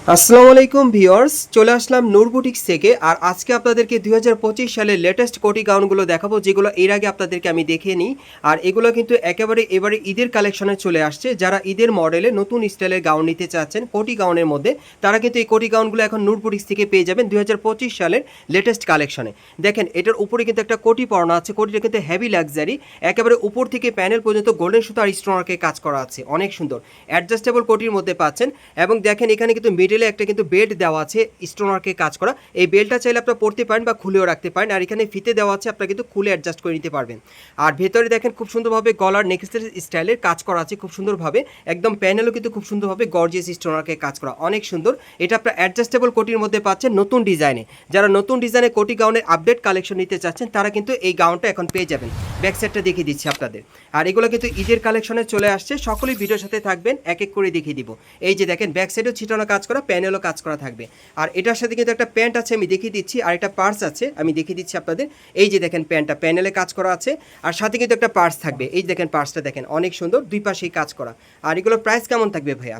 আসসালামু আলাইকুম ভিউয়ার্স, চলে আসলাম নূর বুটিক্স থেকে। আর আজকে আপনাদেরকে 2025 সালের লেটেস্ট কোটি গাউনগুলো দেখাবো, যেগুলো এর আগে আপনাদেরকে আমি দেখিয়ে নিই। আর এগুলো কিন্তু একেবারে এবারে ঈদের কালেকশনে চলে আসছে। যারা ঈদের মডেলে নতুন স্টাইলের গাউন নিতে চাচ্ছেন কোটি গাউনের মধ্যে, তারা কিন্তু এই কোটি গাউনগুলো এখন নূর বুটিক্স থেকে পেয়ে যাবেন 2025 সালের লেটেস্ট কালেকশনে। দেখেন, এটার উপরে কিন্তু একটা কোটি পরানো আছে। কোটিটা কিন্তু হেভি লাক্সারি, একেবারে উপর থেকে প্যানেল পর্যন্ত গোল্ডেন সুতো আর স্টোনওয়ার্কের কাজ করা আছে, অনেক সুন্দর অ্যাডজাস্টেবল কোটির মধ্যে পাচ্ছেন। এবং দেখেন, এখানে কিন্তু মিডলে একটা কিন্তু বেল্ট দেওয়া আছে স্টোনওয়ার্কে কাজ করা। এই বেল্টটা চাইলে আপনারা পরতে পারেন বা খুলেও রাখতে পারেন। আর এখানে ফিতে দেওয়া আছে, আপনারা কিন্তু খুলে অ্যাডজাস্ট করে নিতে পারবেন। আর ভেতরে দেখেন খুব সুন্দরভাবে গলার নেকলেসের স্টাইলের কাজ করা আছে, খুব সুন্দরভাবে একদম প্যানেলও কিন্তু খুব সুন্দরভাবে গর্জিয়াস স্টোনওয়ার্কে কাজ করা, অনেক সুন্দর। এটা আপনারা অ্যাডজাস্টেবল কোটির মধ্যে পাচ্ছেন নতুন ডিজাইনে। যারা নতুন ডিজাইনে কোটি গাউনের আপডেট কালেকশন নিতে চাচ্ছেন, তারা কিন্তু এই গাউনটা এখন পেয়ে যাবেন। ব্যাক সাইডটা দেখিয়ে দিচ্ছি আপনাদের। আর এগুলো কিন্তু ঈদের কালেকশনে চলে আসছে, সকলেই ভিডিওর সাথে থাকবেন, এক এক করে দেখিয়ে দিব। এই যে দেখেন, ব্যাক সাইডেও ছিটানো কাজ করা, প্যানেলও কাজ করা থাকবে। আর এটার সাথে কিন্তু একটা প্যান্ট আছে, আমি দেখিয়ে দিচ্ছি। আর একটা পার্স আছে, আমি দেখিয়ে দিচ্ছি আপনাদের। এই যে দেখেন, প্যান্টটা প্যানেলে কাজ করা আছে, আর সাথে কিন্তু একটা পার্স থাকবে। এই দেখেন, পার্সটা দেখেন অনেক সুন্দর, দুই পাশেই কাজ করা। আর এগুলোর প্রাইস কেমন থাকবে ভাইয়া?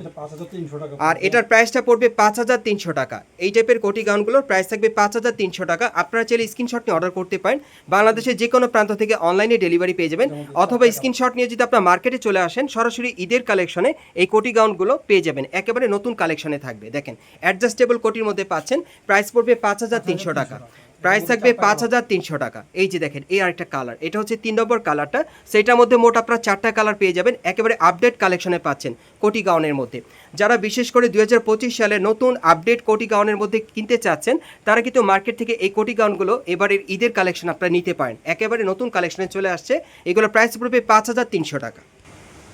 আর এটার প্রাইসটা পড়বে 5300 টাকা। এই টাইপের কোটি গাউনগুলোর প্রাইস থাকবে 5300 টাকা। আপনারা চাইলে স্ক্রিনশট নিয়ে অর্ডার করতে পারেন। বাংলাদেশের যে কোনো প্রান্ত থেকে অনলাইনে ডেলিভারি পেয়ে যাবেন, অথবা স্ক্রিনশট নিয়ে যদি আপনার মার্কেটে চলে আসেন, সরাসরি ঈদের কালেকশনে এই কোটি গাউনগুলো পেয়ে যাবেন, একেবারে নতুন কালেকশনে থাকবে। দেখেন, অ্যাডজাস্টেবল কোটির মধ্যে পাচ্ছেন, প্রাইস পড়বে 5300 টাকা। প্রাইস থাকবে 5300 টাকা। এই যে দেখেন, এই আরেকটা কালার, এটা হচ্ছে 3 নম্বর কালারটা। সেটার মধ্যে মোট আপনারা 4টা কালার পেয়ে যাবেন, একেবারে আপডেট কালেকশনে পাচ্ছেন কোটি গাউনের মধ্যে। যারা বিশেষ করে 2025 সালে নতুন আপডেট কোটি গাউনের মধ্যে কিনতে চাচ্ছেন, তারা কিন্তু মার্কেট থেকে এই কোটি গাউনগুলো এবারের ঈদের কালেকশন আপনারা নিতে পারেন, একেবারে নতুন কালেকশনে চলে আসছে। এগুলো প্রাইস পড়বে 5300 টাকা।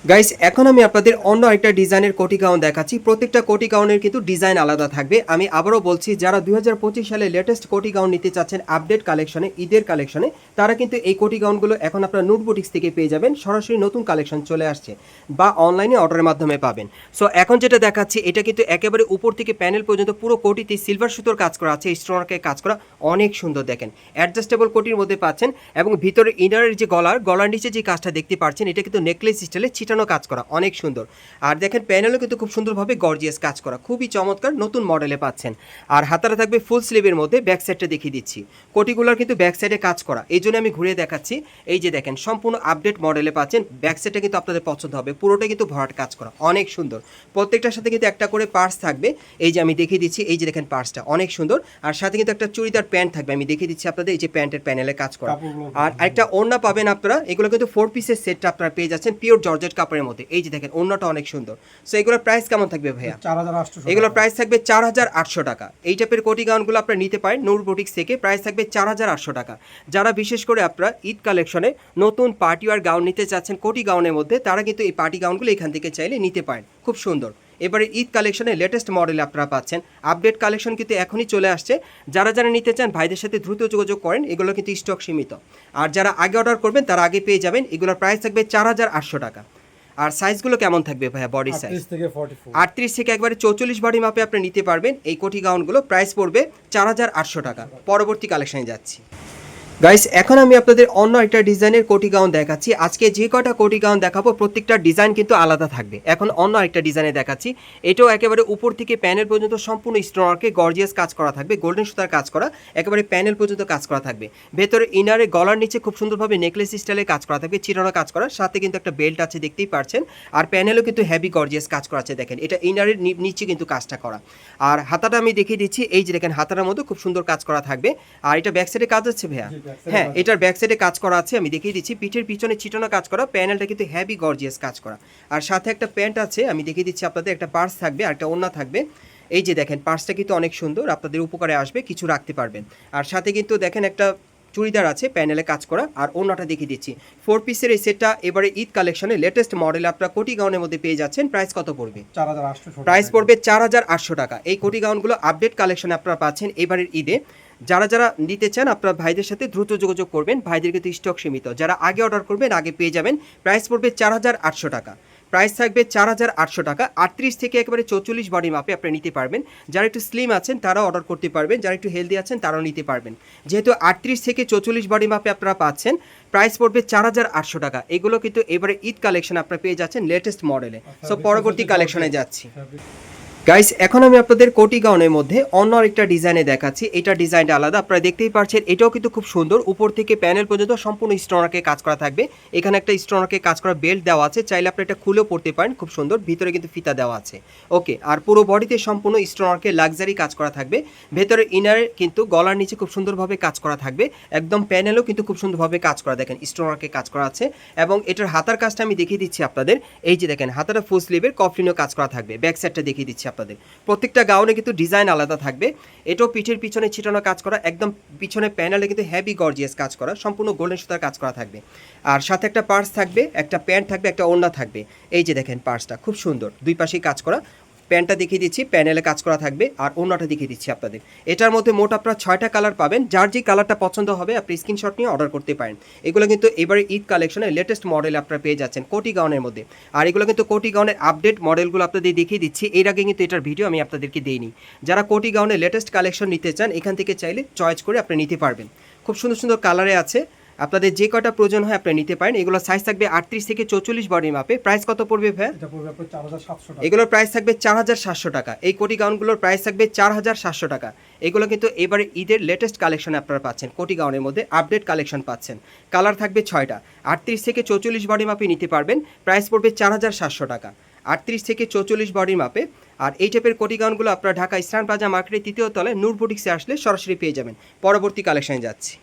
গাইস, এখন আমি আপনাদের অন্য একটা ডিজাইনের কোটি গাউন দেখাচ্ছি। প্রত্যেকটা কোটি গাউনের কিন্তু ডিজাইন আলাদা থাকবে। আমি আবারও বলছি, যারা 2025 সালে লেটেস্ট কোটি গাউন নিতে চাচ্ছেন আপডেট কালেকশনে, ঈদের কালেকশনে, তারা কিন্তু এই কোটি গাউনগুলো এখন আপনারা নূর বুটিক্স থেকে পেয়ে যাবেন। সরাসরি নতুন কালেকশন চলে আসছে, বা অনলাইনে অর্ডারের মাধ্যমে পাবেন। সো এখন যেটা দেখাচ্ছি, এটা কিন্তু একেবারে উপর থেকে প্যানেল পর্যন্ত পুরো কোটিতে সিলভার সুতোর কাজ করা আছে, স্টোনওয়ার্কের কাজ করা, অনেক সুন্দর। দেখেন, অ্যাডজাস্টেবল কোটির মধ্যে পাচ্ছেন। এবং ভিতরে ইনারের যে গলার নিচে যে কাজটা দেখতে পাচ্ছেন, এটা কিন্তু নেকলেস স্টাইলে ছিটানো কাজ করা, অনেক সুন্দর। আর দেখেন, প্যানেলও কিন্তু খুব সুন্দরভাবে গর্জিয়াস কাজ করা, খুবই চমৎকার, নতুন মডেলে পাচ্ছেন। আর হাতাটা থাকবে ফুল স্লিভের মধ্যে। ব্যাক সাইডটা দেখিয়ে দিচ্ছি, কোটিগুলোর কিন্তু ব্যাক সাইডে কাজ করা, এই জন্য আমি ঘুরিয়ে দেখাচ্ছি। এই যে দেখেন, সম্পূর্ণ আপডেট মডেলে পাচ্ছেন। ব্যাক সাইডটা কিন্তু আপনাদের পছন্দ হবে, পুরোটা কিন্তু ভরাট কাজ করা, অনেক সুন্দর। প্রত্যেকটার সাথে কিন্তু একটা করে পার্স থাকবে। এই যে আমি দেখিয়ে দিচ্ছি, এই যে দেখেন পার্সটা অনেক সুন্দর। আর সাথে কিন্তু একটা চুড়িদার প্যান্ট থাকবে, আমি দেখিয়ে দিচ্ছি আপনাদের। এই যে প্যান্টের প্যানেলে কাজ করা। আর একটা ওড়না পাবেন আপনারা। এগুলো কিন্তু 4 পিসের সেটটা আপনারা পেয়ে যাচ্ছেন পিওর জর্জেট কাপড়ের মধ্যে। এই যে দেখেন, ওড়নাটা অনেক সুন্দর। সো এগুলোর প্রাইস কেমন থাকবে ভাইয়া? 4800। এগুলোর প্রাইস থাকবে 4800 টাকা। এই টাইপের কোটি গাউনগুলো আপনারা নিতে পারেন নূর বুটিক্স থেকে, প্রাইস থাকবে 4800 টাকা। যারা বিশেষ করে আপনারা ঈদ কালেকশনে নতুন পার্টি ওয়্যার গাউন নিতে চাচ্ছেন কোটি গাউনের মধ্যে, তারা কিন্তু এই পার্টি গাউনগুলো এখান থেকে চাইলে নিতে পারেন, খুব সুন্দর। এবারে ঈদ কালেকশনে লেটেস্ট মডেল আপনারা পাচ্ছেন। আপডেট কালেকশন কিন্তু এখনই চলে আসছে। যারা যারা নিতে চান, ভাইদের সাথে দ্রুত যোগাযোগ করেন, এগুলো কিন্তু স্টক সীমিত। আর যারা আগে অর্ডার করবেন, তারা আগে পেয়ে যাবেন। এগুলোর প্রাইস থাকবে 4800 টাকা। আর সাইজগুলো কেমন থাকবে ভাইয়া? বডি সাইজ 38 থেকে একবারে 44 বডি মাপে আপনি নিতে পারবেন এই কোটি গাউনগুলো। প্রাইস পড়বে 4800 টাকা। পরবর্তী কালেকশনে যাচ্ছি। গাইস, এখন আমি আপনাদের অন্য একটা ডিজাইনের কোটি গাউন দেখাচ্ছি। আজকে যে কটা কোটি গাউন দেখাবো, প্রত্যেকটা ডিজাইন কিন্তু আলাদা থাকবে। এখন অন্য একটা ডিজাইনে দেখাচ্ছি। এটাও একেবারে উপর থেকে প্যানেল পর্যন্ত সম্পূর্ণ স্টোনওয়ার্কে গর্জিয়াস কাজ করা থাকবে, গোল্ডেন সুতার কাজ করা, একেবারে প্যানেল পর্যন্ত কাজ করা থাকবে। ভেতরে ইনারে গলার নিচে খুব সুন্দরভাবে নেকলেস স্টাইলে কাজ করা থাকবে, চিরানো কাজ করা, সাথে কিন্তু একটা বেল্ট আছে, দেখতেই পারছেন। আর প্যানেলও কিন্তু হেভি গর্জিয়াস কাজ করা আছে। দেখেন, এটা ইনারের নিচে কিন্তু কাজটা করা। আর হাতাটা আমি দেখিয়ে দিচ্ছি। এই যে দেখেন, হাতার মধ্যে খুব সুন্দর কাজ করা থাকবে। আর এটা ব্যাক সাইডে কাজ আছে ভাইয়া? হ্যাঁ, এটার ব্যাক সাইডে কাজ করা আছে, আমি দেখিয়ে দিচ্ছি। পিঠের পিছনে ছিটানো কাজ করা, প্যানেলটা কিন্তু হেভি গর্জিয়াস কাজ করা। আর সাথে একটা প্যান্ট আছে, আমি দেখিয়ে দিচ্ছি আপনাদের। একটা পার্স থাকবে, আর একটা ওড়না থাকবে। এই যে দেখেন, পার্সটা কিন্তু অনেক সুন্দর, আপনাদের উপকারে আসবে, কিছু রাখতে পারবেন। আর সাথে কিন্তু দেখেন একটা চুড়িদার আছে, প্যানেলে কাজ করা। আর ওড়নাটা দেখিয়ে দিচ্ছি। 4 পিসের এই সেটটা এবারে ঈদ কালেকশনে লেটেস্ট মডেল আপনারা কোটি গাউনের মধ্যে পেয়ে যাচ্ছেন। প্রাইস কত পড়বে? 4800। প্রাইস পড়বে 4800 টাকা। এই কোটি গাউনগুলো আপডেট কালেকশনে আপনারা পাচ্ছেন এবারের ঈদে। যারা যারা নিতে চান, আপনারা ভাইদের সাথে দ্রুত যোগাযোগ করবেন, ভাইদের কিন্তু স্টক সীমিত। যারা আগে অর্ডার করবেন, আগে পেয়ে যাবেন। প্রাইস পড়বে 4800 টাকা। প্রাইস থাকবে 4800 টাকা। 38 থেকে একেবারে 44 বডি মাপে আপনি নিতে পারবেন। যারা একটু স্লিম আছেন, তারাও অর্ডার করতে পারবেন। যারা একটু হেলদি আছেন, তারাও নিতে পারবেন। যেহেতু 38 থেকে 44 বডি মাপে আপনারা পাচ্ছেন, প্রাইস পড়বে 4800 টাকা। এগুলো কিন্তু এবারে ঈদ কালেকশন আপনারা পেয়ে যাচ্ছেন লেটেস্ট মডেলে। সো পরবর্তী কালেকশনে যাচ্ছি। গাইস এখন আমি আপনাদের কোটি গাউনের মধ্যে অন্য আরেকটা ডিজাইনে দেখাচ্ছি। এটা ডিজাইনটা আলাদা, আপনারা দেখতেই পাচ্ছেন। এটাও কিন্তু খুব সুন্দর, উপর থেকে প্যানেল পর্যন্ত সম্পূর্ণ স্টোনারকে কাজ করা থাকবে। এখানে একটা স্টোনারকে কাজ করা বেল্ট দেওয়া আছে, চাইলে আপনি এটা খুলেও পড়তে পারেন, খুব সুন্দর। ভিতরে কিন্তু ফিতা দেওয়া আছে, ওকে। আর পুরো বডিতে সম্পূর্ণ স্টোনারকে লাক্সারি কাজ করা থাকবে। ভেতরে ইনারে কিন্তু গলার নিচে খুব সুন্দরভাবে কাজ করা থাকবে, একদম প্যানেলও কিন্তু খুব সুন্দরভাবে কাজ করা, দেখেন স্টোনারকে কাজ করা আছে। এবং এটার হাতার কাজটা আমি দেখিয়ে দিচ্ছি আপনাদের। এই যে দেখেন হাতাটা ফুল স্লিভের কফলিনও কাজ করা থাকবে, ব্যাক সাইডটা দেখিয়ে দিচ্ছি আপনাদের। প্রত্যেকটা গাউনে কিন্তু ডিজাইন আলাদা থাকবে। এটাও পিঠের পিছনে ছিটানো কাজ করা, একদম পিছনে প্যানেলে কিন্তু হেভি গর্জিয়াস কাজ করা, সম্পূর্ণ গোল্ডেন সুতার কাজ করা থাকবে। আর সাথে একটা পার্স থাকবে, একটা প্যান্ট থাকবে, একটা ওড়না থাকবে। এই যে দেখেন পার্সটা খুব সুন্দর, দুই পাশেই কাজ করা। প্যান্টটা দেখিয়ে দিচ্ছি, প্যানেলে কাজ করা থাকবে। আর ওড়নাটা দেখিয়ে দিচ্ছি আপনাদের। এটার মধ্যে মোট আপনারা 6টা কালার পাবেন। যার যে কালারটা পছন্দ হবে আপনি স্ক্রিনশট নিয়ে অর্ডার করতে পারেন। এগুলো কিন্তু এবারে ঈদ কালেকশনের লেটেস্ট মডেল আপনারা পেয়ে যাচ্ছেন কোটি গাউনের মধ্যে। আর এগুলো কিন্তু কোটি গাউনের আপডেট মডেলগুলো আপনাদের দেখিয়ে দিচ্ছি। এর আগে কিন্তু এটার ভিডিও আমি আপনাদেরকে দিইনি। যারা কোটি গাউনের লেটেস্ট কালেকশন নিতে চান এখান থেকে চাইলে চয়েস করে আপনি নিতে পারবেন। খুব সুন্দর সুন্দর কালারে আছে, আপনাদের যে কটা প্রয়োজন হয় আপনি নিতে পারেন। এগুলো সাইজ থাকবে 38 থেকে 44 বডি মাপে। প্রাইস কত পড়বে ভাই? এটা পড়বে আপনার 4700 টাকা। এগুলোর প্রাইস থাকবে 4700 টাকা। এই কোটি গাউনগুলোর প্রাইস থাকবে 4700 টাকা। এগুলো কিন্তু এবারে ঈদের লেটেস্ট কালেকশন আপনারা পাচ্ছেন, কোটি গাউনের মধ্যে আপডেট কালেকশন পাচ্ছেন। কালার থাকবে 6টা, 38 থেকে 44 বডি মাপে নিতে পারবেন। প্রাইস পড়বে 4700 টাকা, 38 থেকে 44 বডি মাপে। আর এই টাইপের কোটি গাউনগুলো আপনারা ঢাকা ইস্টার্ন প্লাজা মার্কেটের 3য় তলায় নূর বুটিক্সে আসলে সরাসরি পেয়ে যাবেন। পরবর্তী কালেকশনে যাচ্ছি।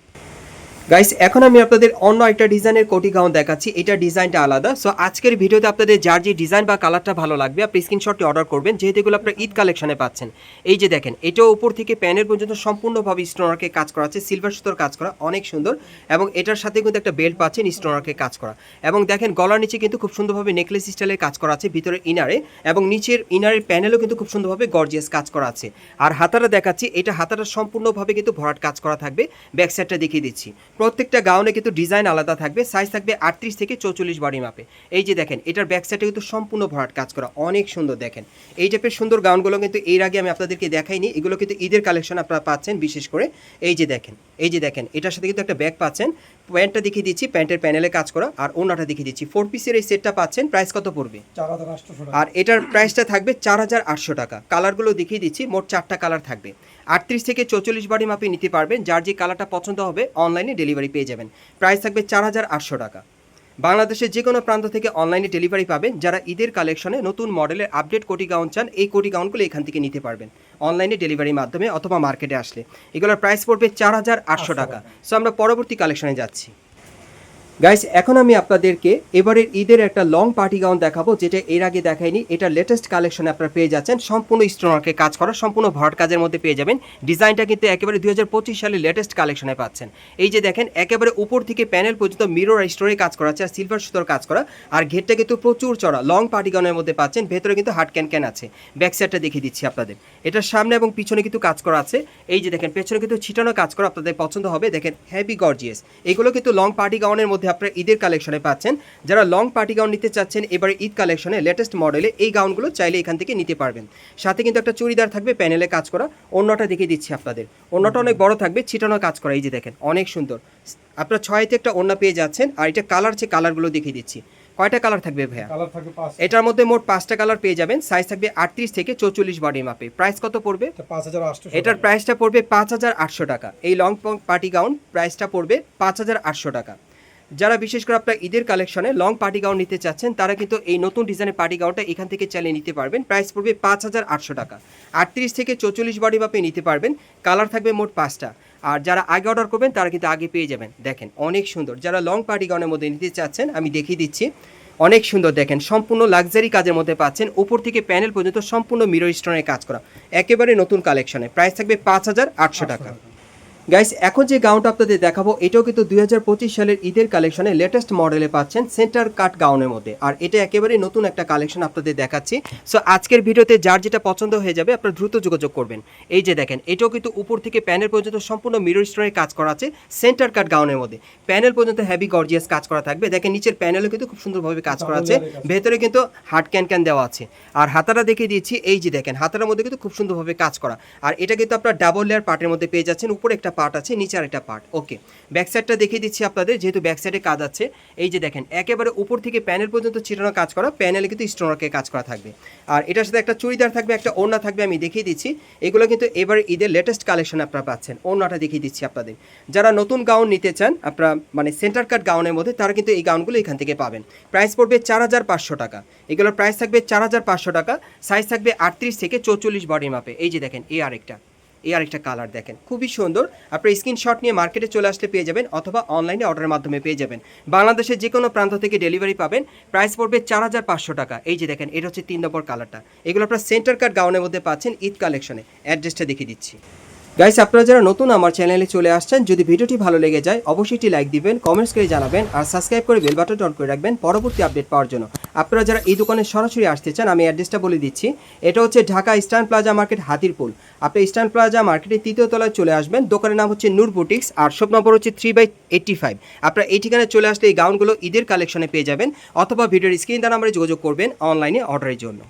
গাইস এখন আমি আপনাদের অন্য একটা ডিজাইনের কোটি গাউন দেখাচ্ছি। এটা ডিজাইনটা আলাদা। সো আজকের ভিডিওতে আপনাদের যার যে ডিজাইন বা কালারটা ভালো লাগবে আপনি স্ক্রিনশটটি অর্ডার করবেন, যেহেতু এগুলো আপনারা ঈদ কালেকশনে পাচ্ছেন। এই যে দেখেন এটাও উপর থেকে প্যানেল পর্যন্ত সম্পূর্ণভাবে স্টোনারকে কাজ করা আছে, সিলভার সুতোর কাজ করা, অনেক সুন্দর। এবং এটার সাথে কিন্তু একটা বেল্ট পাচ্ছেন স্টোনারকে কাজ করা। এবং দেখেন গলার নিচে কিন্তু খুব সুন্দরভাবে নেকলেস স্টাইলের কাজ করা আছে ভিতরে ইনারে, এবং নিচের ইনারের প্যানেলও কিন্তু খুব সুন্দরভাবে গর্জিয়াস কাজ করা আছে। আর হাতাটা দেখাচ্ছি, এটা হাতাটা সম্পূর্ণভাবে কিন্তু ভরাট কাজ করা থাকবে। ব্যাক সাইডটা দেখিয়ে দিচ্ছি। প্রত্যেকটা গাউনে কিন্তু ডিজাইন আলাদা থাকবে। সাইজ থাকবে 38 থেকে 44 বডি মাপে। এই যে দেখেন এটার ব্যাক সাইডে কিন্তু সম্পূর্ণ ভরাট কাজ করা, অনেক সুন্দর। দেখেন এই টাইপের সুন্দর গাউনগুলো কিন্তু এর আগে আমি আপনাদেরকে দেখাইনি। এগুলো কিন্তু ঈদের কালেকশন আপনারা পাচ্ছেন বিশেষ করে। এই যে দেখেন, এই যে দেখেন এটার সাথে কিন্তু একটা ব্যাগ পাচ্ছেন। প্যান্টটা দেখিয়ে দিচ্ছি, প্যান্টের প্যানেলে কাজ করা। আর ওড়নাটা দেখিয়ে দিচ্ছি। 4 পিসের এই সেটটা পাচ্ছেন। প্রাইস কত পড়বে? 4800 টাকা। আর এটার প্রাইসটা থাকবে 4800 টাকা। কালারগুলো দেখিয়ে দিচ্ছি, মোট 4টা কালার থাকবে। 38 থেকে 44 বডি মাপে নিতে পারবেন। যার যে কালারটা পছন্দ হবে অনলাইনে ডেলিভারি পেয়ে যাবেন। প্রাইস থাকবে 4800 টাকা। বাংলাদেশের যে কোনো প্রান্ত থেকে অনলাইনে ডেলিভারি পাবেন। যারা ঈদের কালেকশনে নতুন মডেলের আপডেট কোটি গাউন চান এই কোটি গাউনগুলো এখান থেকে নিতে পারবেন অনলাইনে ডেলিভারির মাধ্যমে অথবা মার্কেটে আসলে। এগুলোর প্রাইস পড়বে 4800 টাকা। সো আমরা পরবর্তী কালেকশনে যাচ্ছি। গাইস এখন আমি আপনাদেরকে এবারের ঈদের একটা লং পার্টি গাউন দেখাবো, যেটা এর আগে দেখাইনি। এটা লেটেস্ট কালেকশনে আপনারা পেয়ে যাচ্ছেন, সম্পূর্ণ স্টোনারকে কাজ করা, সম্পূর্ণ ভরাট কাজের মধ্যে পেয়ে যাবেন। ডিজাইনটা কিন্তু একেবারে 2025 সালের লেটেস্ট কালেকশনে পাচ্ছেন। এই যে দেখেন একেবারে উপর থেকে প্যানেল পর্যন্ত মিরর স্টোরে কাজ করা আছে, আর সিলভার সুতোর কাজ করা। আর ঘেরটা কিন্তু প্রচুর চড়া, লং পার্টি গাউনের মধ্যে পাচ্ছেন। ভেতরে কিন্তু হার্ড ক্যান আছে। ব্যাক সাইডটা দেখিয়ে দিচ্ছি আপনাদের। এটার সামনে এবং পিছনে কিন্তু কাজ করা আছে। এই যে দেখেন পেছনে কিন্তু ছিটানো কাজ করা, আপনাদের পছন্দ হবে। দেখেন হেভি গর্জিয়াস। এগুলো কিন্তু লং পার্টি গাউনের মধ্যে আপনারা ঈদের কালেকশনে পাচ্ছেন। যারা লং পার্টি গাউন নিতে চাচ্ছেন এবারে ঈদ কালেকশনে লেটেস্ট মডেলে, এই গাউনগুলো চাইলে এখান থেকে নিতে পারবেন। সাথে কিন্তু একটা চুড়িদার থাকবে প্যানেলে কাজ করা। ওড়নাটা দেখিয়ে দিচ্ছি আপনাদের। ওড়নাটা অনেক বড় থাকবে, ছিটানো কাজ করা। এই যে দেখেন অনেক সুন্দর। আপনারা 6তে একটা ওড়না পেয়ে যাচ্ছেন। আর এটা কালার, যে কালারগুলো দেখিয়ে দিচ্ছি। কয়টা কালার থাকবে ভাইয়া? কালার থাকবে 5। এটার মধ্যে মোট 5টা কালার পেয়ে যাবেন। সাইজ থাকবে 38 থেকে 44 বডি মাপে। প্রাইস কত পড়বে? এটা 5800। এটার প্রাইসটা পড়বে 5800 টাকা। এই লং পার্টি গাউন প্রাইসটা পড়বে 5800 টাকা। যারা বিশেষ করে আপনার ঈদের কালেকশনে লং পার্টি গাউন নিতে চাচ্ছেন তারা কিন্তু এই নতুন ডিজাইনের পার্টি গাউনটা এখান থেকে চালিয়ে নিতে পারবেন। প্রাইস পড়বে 5800 টাকা। 38 থেকে 44 বডি মাপে নিতে পারবেন। কালার থাকবে মোট 5টা। আর যারা আগে অর্ডার করবেন তারা কিন্তু আগে পেয়ে যাবেন। দেখেন অনেক সুন্দর। যারা লং পার্টি গাউনের মধ্যে নিতে চাচ্ছেন আমি দেখিয়ে দিচ্ছি। অনেক সুন্দর। দেখেন সম্পূর্ণ লাক্সারি কাজের মধ্যে পাচ্ছেন। উপর থেকে প্যানেল পর্যন্ত সম্পূর্ণ মিরর স্টোনের কাজ করা, একেবারে নতুন কালেকশনে। প্রাইস থাকবে 5800 টাকা। গাইস এখন যে গাউনটা আপনাদের দেখাবো এটাও কিন্তু 2025 সালের ঈদের কালেকশনে লেটেস্ট মডেলে পাচ্ছেন, সেন্টার কাট গাউনের মধ্যে। আর এটা একেবারে নতুন একটা কালেকশন আপনাদের দেখাচ্ছি। সো আজকের ভিডিওতে যার যেটা পছন্দ হয়ে যাবে আপনারা দ্রুত যোগাযোগ করবেন। এই যে দেখেন এটাও কিন্তু উপর থেকে প্যানেল পর্যন্ত সম্পূর্ণ মিরর স্টোনের কাজ করা আছে, সেন্টার কাট গাউনের মধ্যে। প্যানেল পর্যন্ত হেভি গর্জিয়াস কাজ করা থাকবে। দেখেন নিচের প্যানেলও কিন্তু খুব সুন্দরভাবে কাজ করা আছে। ভেতরে কিন্তু হার্ড ক্যান দেওয়া আছে। আর হাতাটা দেখিয়ে দিচ্ছি। এই যে দেখেন হাতার মধ্যে কিন্তু খুব সুন্দরভাবে কাজ করা। আর এটা কিন্তু আপনার ডাবল লেয়ার পার্টের মধ্যে পেয়ে যাচ্ছেন। উপরে একটা পার্ট আছে, নিচে আরেকটা পার্ট। ওকে, ব্যাক সাইডটা দেখিয়ে দিচ্ছি আপনাদের, যেহেতু ব্যাক সাইডে কাজ আছে। এই যে দেখেন একেবারে উপর থেকে প্যানেল পর্যন্ত চিটানো কাজ করা, প্যানেলে কিন্তু স্টোনওয়ার্কের কাজ করা থাকবে। আর এটার সাথে একটা চুড়িদার থাকবে, একটা ওড়না থাকবে, আমি দেখিয়ে দিচ্ছি। এগুলো কিন্তু এবার ঈদের লেটেস্ট কালেকশন আপনারা পাচ্ছেন। ওড়নাটা দেখিয়ে দিচ্ছি আপনাদের। যারা নতুন গাউন নিতে চান আপনারা, মানে সেন্টার কাট গাউনের মধ্যে, তারা কিন্তু এই গাউনগুলো এখান থেকে পাবেন। প্রাইস পড়বে 4500 টাকা। এগুলোর প্রাইস থাকবে 4500 টাকা। সাইজ থাকবে 38 থেকে 44 বডি মাপে। এই যে দেখেন এই আরেকটা কালার দেখেন, খুবই সুন্দর। আপনার স্ক্রিনশট নিয়ে মার্কেটে চলে আসলে পেয়ে যাবেন, অথবা অনলাইনে অর্ডারের মাধ্যমে পেয়ে যাবেন। বাংলাদেশের যে কোনো প্রান্ত থেকে ডেলিভারি পাবেন। প্রাইস পড়বে 4500 টাকা। এই যে দেখেন, এটা হচ্ছে 3 নম্বর কালারটা। এগুলো আপনার সেন্টার কাট গাউনের মধ্যে পাচ্ছেন ঈদ কালেকশনে। অ্যাড্রেসটা দেখিয়ে দিচ্ছি। গাইস, আপনারা যারা নতুন আমার চ্যানেলে চলে আসছেন, যদি ভিডিওটি ভালো লেগে যায় অবশ্যই একটি লাইক দিবেন, কমেন্টস করে জানাবেন, আর সাবস্ক্রাইব করে বেল বাটন অন করে রাখবেন পরবর্তী আপডেট পাওয়ার জন্য। আপনারা যারা এই দোকানে সরাসরি আসতে চান, আমি অ্যাড্রেসটা বলে দিচ্ছি। এটা হচ্ছে Dhaka eastern plaza market, Hatirpool. আপনি ইস্টার্ন প্লাজা মার্কেটের 3য় তলায় চলে আসবেন। দোকানের নাম হচ্ছে নূর বুটিক্স, আর শপ নম্বর হচ্ছে 3/85। আপনারা এই ঠিকানায় চলে আসলে এই গাউনগুলো ঈদের কালেকশনে পেয়ে যাবেন, অথবা ভিডিওর স্ক্রিন দ্বারা আমরা যোগাযোগ করবেন অনলাইনে অর্ডারের জন্য।